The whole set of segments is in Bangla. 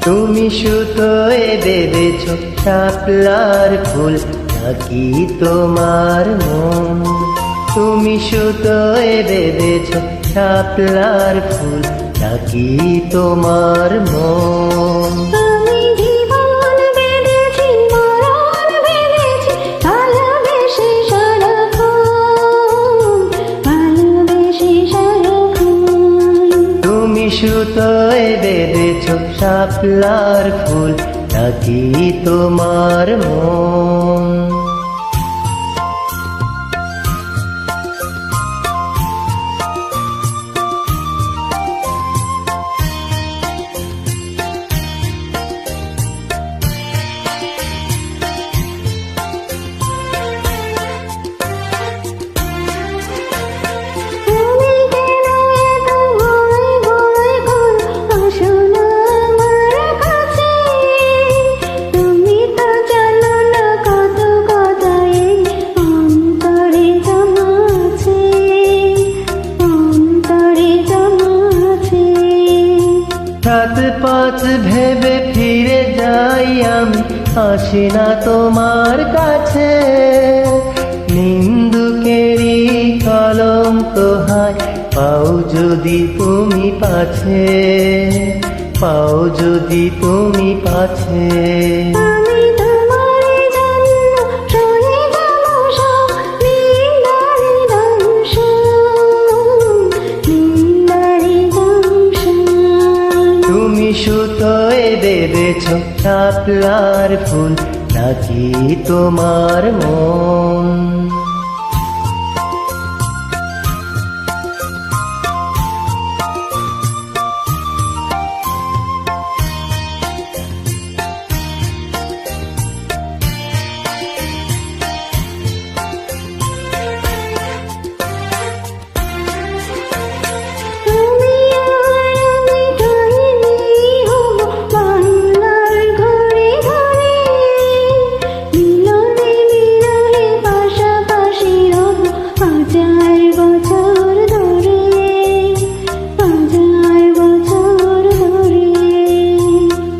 তুমি সুতোয় বেঁধেছ শাপলার ফুল নাকি তোমার মন? তুমি সুতোয় বেঁধেছ শাপলার ফুল নাকি তোমার মন? আমি জীবন বেঁধেছি, মরণ বেঁধেছি, ভালোবেসে সারাক্ষণ, ভালোবেসে সারাক্ষণ। তুমি সুতোয় বেঁধেছ শাপলার ফুল নাকি তোমার মন? সাত পাঁচ ভেবে ফিরে যাই আমি, আসি না তোমার কাছে। নিন্দুকেরই কলঙ্ক হায়, পাও যদি তুমি পাছে, পাও যদি তুমি পাছে। আমি তোমারই জন্য সয়ে যাব সব নিন্দারি দংশন, নিন্দারি দংশন। তুমি সুতোয় বেঁধেছ শাপলার ফুল নাকি তোমার মন?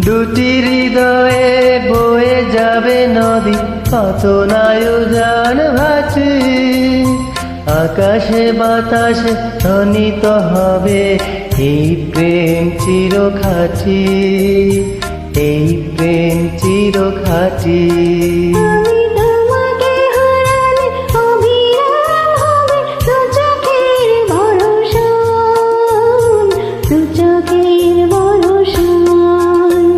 দুটি হৃদয়ে বয়ে যাবে নদী, কত নায়ুজান ভাসে। আকাশে বাতাসে ধ্বনিত হবে এই প্রেম চিরখাঁটি, এই প্রেম চিরখাঁটি।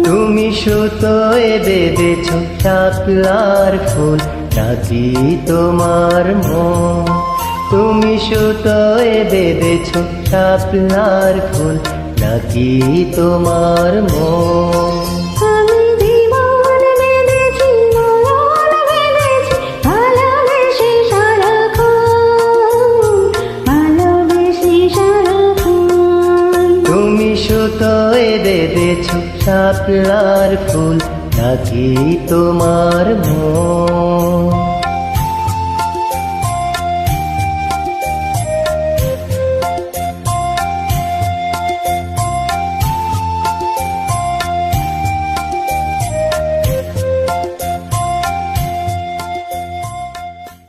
তুমি সুতোয় বেঁধেছ শাপলার ফুল নাকি তোমার মন? তুমি সুতোয় বেঁধেছ শাপলার ফুল নাকি তোমার মন? আমি জীবন বেঁধেছি, মরণ বেঁধেছি, ভালোবেসে সারাক্ষণ, ভালোবেসে সারাক্ষণ। তুমি সুতোয় বেঁধেছ শাপলার ফুল নাকি তোমার মন?